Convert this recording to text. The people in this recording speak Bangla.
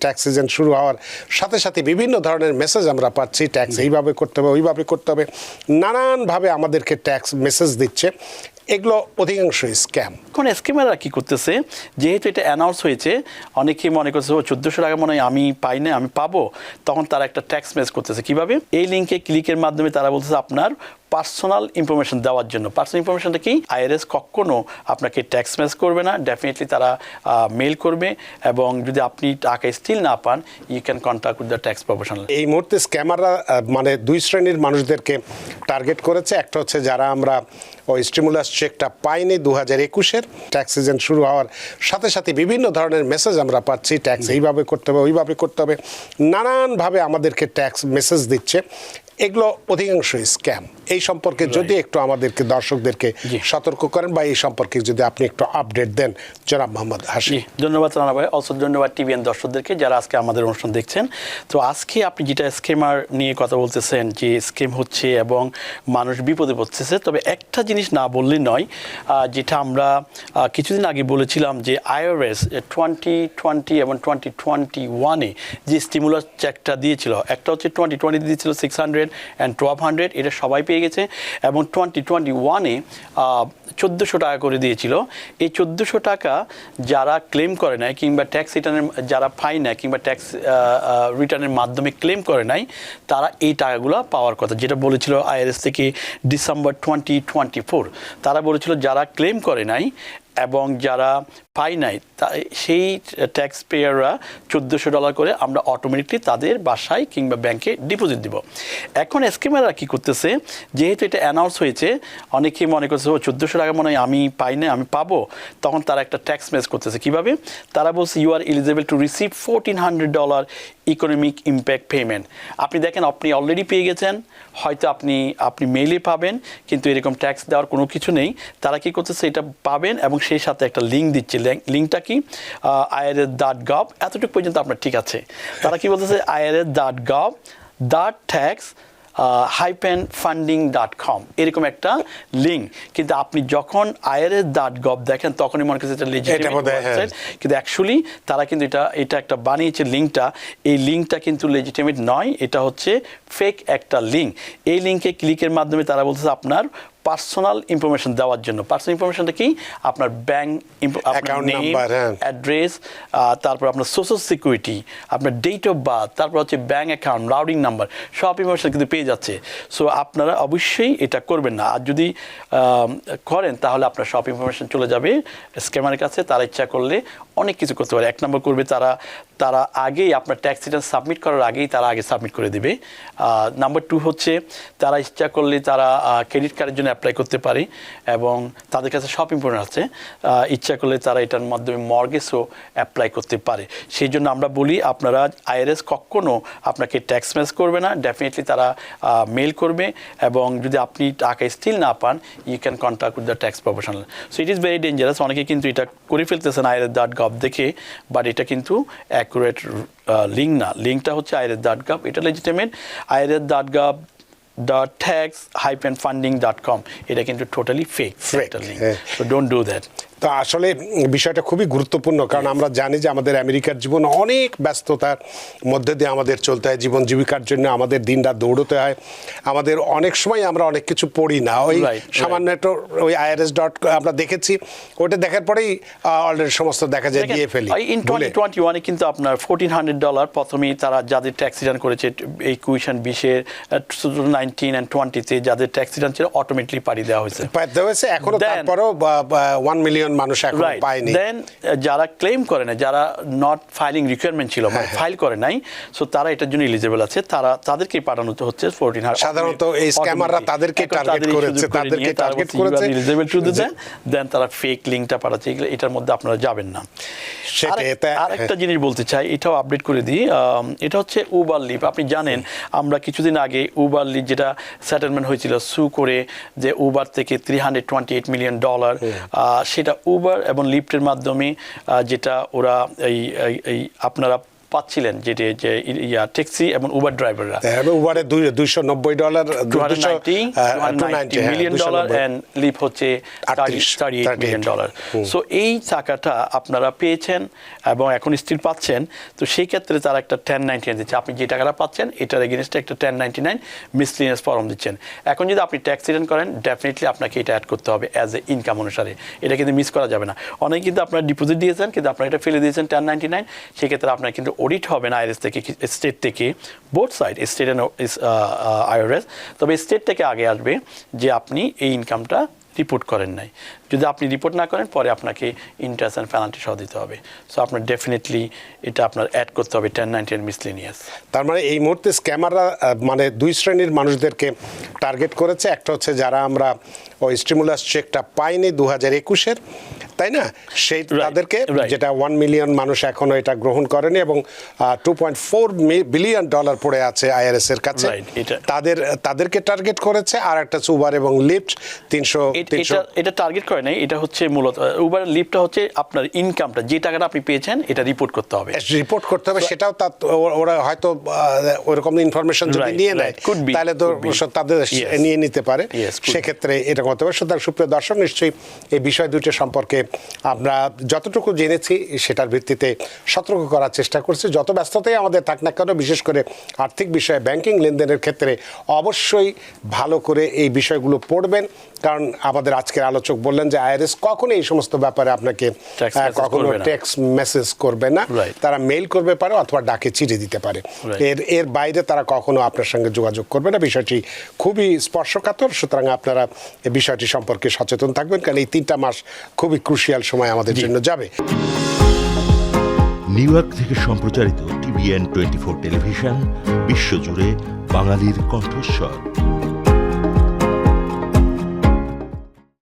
ট্যাক্স সিজন শুরু হওয়ার সাথে সাথে বিভিন্ন ধরনের মেসেজ আমরা পাচ্ছি, ট্যাক্স এইভাবে করতে হবে, ওইভাবে করতে হবে, নানানভাবে আমাদেরকে ট্যাক্স মেসেজ দিচ্ছে। এগুলো অধিকাংশই স্ক্যাম। এখন স্ক্যামাররা কি করতেছে, যেহেতু এটা অ্যানাউন্স হয়েছে, অনেকেই মনে করছে ও 1400 টাকা মনে হয় আমি পাই না, আমি পাবো, তখন তারা একটা ট্যাক্স মেস করতেছে। কিভাবে? এই লিঙ্কে ক্লিকের মাধ্যমে তারা বলতেছে আপনার পার্সোনাল ইনফরমেশন দেওয়ার জন্য। পার্সোনাল ইনফরমেশনটা কি? আইআরএস কখনো আপনাকে ট্যাক্স মেস করবে না, ডেফিনেটলি তারা মেল করবে, এবং যদি আপনি টাকা স্টিল না পান, you can contact with the tax professional. এই মুহূর্তে স্ক্যামাররা মানে দুই শ্রেণীর মানুষদেরকে টার্গেট করেছে। একটা হচ্ছে যারা আমরা ওই স্টিমুলাস চেকটা পাইনি 2021-এর, ট্যাক্স সিজন শুরু হওয়ার সাথে সাথে বিভিন্ন ধরনের মেসেজ আমরা পাচ্ছি, ট্যাক্স এইভাবে করতে হবে, ওইভাবে করতে হবে, নানানভাবে আমাদেরকে ট্যাক্স মেসেজ দিচ্ছে। এগুলো অধিকাংশই স্ক্যাম। এই সম্পর্কে যদি একটু আমাদেরকে দর্শকদেরকে সতর্ক করেন বা এই সম্পর্কে যদি আপনি একটু আপডেট দেন জনাব মোহাম্মদ হাশিম। ধন্যবাদ রানা ভাই, অলসো ধন্যবাদ টিভিএন দর্শকদেরকে যারা আজকে আমাদের অনুষ্ঠান দেখছেন। তো আজকে আপনি যেটা স্ক্যামার নিয়ে কথা বলতেছেন, যে স্ক্যাম হচ্ছে এবং মানুষ বিপদে পড়তেছে, তবে একটা জিনিস না বললে নয়, যেটা আমরা কিছুদিন আগে বলেছিলাম যে আইআরএস 2020 এবং 2021-এ যে স্টিমুলাস চেকটা দিয়েছিল, একটা হচ্ছে 2020 দিয়েছিল 600 and 1200, এটা সবাই পেয়ে গেছে, এবং 2021-এ 1400 টাকা করে দিয়েছিল। এই 1400 টাকা যারা ক্লেম করে নাই, কিংবা ট্যাক্স রিটার্নের যারা পাই না, কিংবা ট্যাক্স রিটার্নের মাধ্যমে ক্লেম করে নাই, তারা এই টাকাগুলো পাওয়ার কথা, যেটা বলেছিল আইআরএস থেকে ডিসেম্বর 2024। তারা বলেছিল যারা ক্লেম করে নাই এবং যারা পাই নাই, সেই ট্যাক্স পেয়াররা $1400 করে আমরা অটোমেটিকলি তাদের বাসায় কিংবা ব্যাংকে ডিপোজিট দিব। এখন স্ক্যামাররা কি করতেছে, যেহেতু এটা অ্যানাউন্স হয়েছে, অনেকেই মনে করছে ও 1400 টাকা মনে হয় আমি পাই না, আমি পাবো, তখন তারা একটা ট্যাক্স মেস করতেছে। কিভাবে? তারা বলছে you are eligible to receive $1400 economic impact payment. আপনি দেখেন আপনি অলরেডি পেয়ে গেছেন, হয়তো আপনি মেইলে পাবেন, কিন্তু এরকম ট্যাক্স দেওয়ার কোনো কিছু নেই। তারা কি করতেছে, এটা পাবেন এবং সেই সাথে একটা লিঙ্ক দিচ্ছে। লিঙ্কটা কি? irs.gov, এতটুকু পর্যন্ত আপনার ঠিক আছে। তারা কি বলতেছে? irs.gov.tax-funding.com, এরকম একটা লিঙ্ক। কিন্তু আপনি যখন irs.gov দেখেন তখনই মনে করছে এটা লেজিটিমেট ওয়েবসাইট, কিন্তু অ্যাকচুয়ালি তারা কিন্তু এটা একটা বানিয়েছে লিঙ্কটা। এই লিঙ্কটা কিন্তু লেজিটিমেট নয়, এটা হচ্ছে ফেক একটা লিঙ্ক। এই লিঙ্কে ক্লিকের মাধ্যমে তারা বলতেছে আপনার পার্সোনাল ইনফরমেশন দেওয়ার জন্য। পার্সোনাল ইনফরমেশনটা কি? আপনার ব্যাংক, আপনার নেম, অ্যাড্রেস, তারপর আপনার সোশ্যাল সিকিউরিটি, আপনার ডেট অফ বার্থ, তারপর হচ্ছে ব্যাংক অ্যাকাউন্ট, রাউটিং নাম্বার, সব ইনফরমেশন কিন্তু পেয়ে যাচ্ছে। সো আপনারা অবশ্যই এটা করবেন না, আর যদি করেন তাহলে আপনার সব ইনফরমেশন চলে যাবে স্ক্যামারের কাছে। তারা ইচ্ছা করলে অনেক কিছু করতে পারে। এক নম্বর করবে তারা আগেই আপনার ট্যাক্স রিটার্ন সাবমিট করার আগেই তারা আগে সাবমিট করে দেবে। নাম্বার 2 হচ্ছে তারা ইচ্ছা করলে তারা ক্রেডিট কার্ডের জন্য অ্যাপ্লাই করতে পারে, এবং তাদের কাছে সব ইম্পর্টেন্ট আছে। ইচ্ছা করলে তারা এটার মাধ্যমে মর্গেজও অ্যাপ্লাই করতে পারে। সেই জন্য আমরা বলি আপনারা আইআরএস কখনো আপনাকে ট্যাক্স মেস করবে না, ডেফিনেটলি তারা মেল করবে, এবং যদি আপনি টাকা স্টিল না পান, you can contact with the tax professional. So it is very dangerous. অনেকে কিন্তু এটা করে ফেলতেছেন irs.gov দেখে, বাট এটা কিন্তু অ্যাকুরেট লিঙ্ক না। লিঙ্কটা হচ্ছে irs.gov, এটা লেজিটিমেট। irs.gov.tax-funding.com, এটা কিন্তু টোটালি ফেক একটা link. So don't do that. তো আসলে বিষয়টা খুবই গুরুত্বপূর্ণ, কারণ আমরা জানি যে আমাদের আমেরিকার জীবন অনেক ব্যস্ততার মধ্যে দিয়ে আমাদের চলতে হয়। জীবন জীবিকার জন্য আমাদের দিনরাত দৌড়তে হয়। আমাদের অনেক সময় আমরা অনেক কিছু পড়ি না, ওই সামান্য একটা ওই irs. আমরা দেখেছি, ওইটা দেখার পরেই অলরেডি সমস্ত দেখা যায় দিয়ে ফেলি। ইন 2021-এ কিন্তু আপনার $1400 প্রথমেই তারা যাদের ট্যাক্স রিটার্ন করেছে এই 2020-এর 2019 and 20-তে যাদের ট্যাক্স রিটার্ন ছিল অটোমেটিকলি পাঠিয়ে দেওয়া হয়েছে। এখনো তারপরেও 1 মিলিয়ন মানুষ এখন পায়নি। দেন যারা ক্লেম করে না, যারা নট ফাইলিং রিকোয়ারমেন্ট ছিল, মানে ফাইল করে নাই, সো তারা এটার জন্য এলিজিবল আছে, তাদেরকে পাঠানো হচ্ছে 1400। সাধারণত এই স্ক্যামাররা তাদেরকে টার্গেট করেছে, এলিজিবল টু দেন তারা ফেক লিংকটা পাঠাচ্ছে। এটার মধ্যে আপনারা যাবেন না। আর একটা জিনিস বলতে চাই, এটাও আপডেট করে দিই। এটা হচ্ছে উবার লিভ। আপনি জানেন আমরা কিছুদিন আগে উবার লিভ যেটা সেটেলমেন্ট হয়েছিল সু করে, যে উবার থেকে $328 মিলিয়ন, সেটা উবার এবং লিফটের মাধ্যমে, যেটা ওরা এই আপনারা পাচ্ছিলেন যেটি যে ট্যাক্সি এবং উবার ড্রাইভাররা উবারে $290 $290 million and লিপ হচ্ছে $38 million। সো এই টাকাটা আপনারা পেয়েছেন এবং এখন স্টিল পাচ্ছেন। তো সেই ক্ষেত্রে তারা একটা 1099 দিচ্ছে, আপনি যে টাকাটা পাচ্ছেন এটার এগেনস্টে একটা 1099 মিসলিনিয়াস ফর্ম দিচ্ছেন। এখন যদি আপনি ট্যাক্স রিটার্ন করেন ডেফিনেটলি আপনাকে এটা অ্যাড করতে হবে অ্যাজ এ ইনকাম অনুসারে, এটা কিন্তু মিস করা যাবে না। অনেকে কিন্তু আপনার ডিপোজিট দিয়েছেন কিন্তু আপনার এটা ফেলে দিয়েছেন 1099, সেক্ষেত্রে আপনার কিন্তু অডিট হবে না আইআরএস থেকে, স্টেট থেকে, both side state and IRS. তবে স্টেট থেকে আগে আসবে যে আপনি এই ইনকামটা রিপোর্ট করেন নাই। যদি আপনি রিপোর্ট না করেন পরে আপনাকে ইন্টারেস্ট অ্যান্ড পেনাল্টি সহ দিতে হবে। সো আপনার ডেফিনেটলি এটা আপনার অ্যাড করতে হবে 1099 মিসলেনিয়াস। তার মানে এই মুহূর্তে স্ক্যামাররা মানে দুই শ্রেণীর মানুষদেরকে টার্গেট করেছে। একটা হচ্ছে যারা আমরা ওই স্টিমুলাস চেকটা পাইনি 2021-এর, তাই না, সেই তাদেরকে, যেটা 1 মিলিয়ন মানুষ এখনো এটা গ্রহণ করেনি এবং $2.4 বিলিয়ন পড়ে আছে আইআরএস এর কাছে, তাদেরকে টার্গেট করেছে। আর একটা হচ্ছে উবার এবং লিফট 300। এটা টার্গেট করে নাই, এটা হচ্ছে মূলত উবার লিফটটা হচ্ছে আপনার ইনকামটা যে টাকাটা আপনি পেয়েছেন এটা রিপোর্ট করতে হবে, সেটাও ওরা হয়তো ওরকম ইনফরমেশন যদি নিয়ে নেয় তাহলে তো তাদের নিয়ে নিতে পারে, সেক্ষেত্রে এটা করতে হবে। সুতরাং সুপ্রিয় দর্শক, নিশ্চয়ই এই বিষয় দুটো সম্পর্কে আমরা যতটুকু জেনেছি সেটার ভিত্তিতে সতর্ক করার চেষ্টা করছি। যত ব্যস্ততাই আমাদের থাক না কেন, বিশেষ করে আর্থিক বিষয়ে ব্যাংকিং লেনদেনের ক্ষেত্রে অবশ্যই ভালো করে এই বিষয়গুলো পড়বেন, কারণ আমাদের আজকের আলোচক বললেন যে আইআরএস কখনো এই সমস্ত ব্যাপারে আপনাকে কখনো ট্যাক্স মেসেজ করবে না, তারা মেইল করবে পারে অথবা ডাকে চিঠি দিতে পারে, এর বাইরে তারা কখনো আপনার সঙ্গে যোগাযোগ করবে না। বিষয়টি খুবই স্পর্শকাতর। সুতরাং আপনারা এই বিষয়টি সম্পর্কে সচেতন থাকবেন, কারণ এই 3টা মাস খুবই ক্রুশিয়াল সময় আমাদের জন্য যাবে। নিউ ইয়র্ক থেকে সম্প্রচারিত TVN 24 টেলিভিশন বিশ্বজুড়ে বাঙালির কণ্ঠস্বর।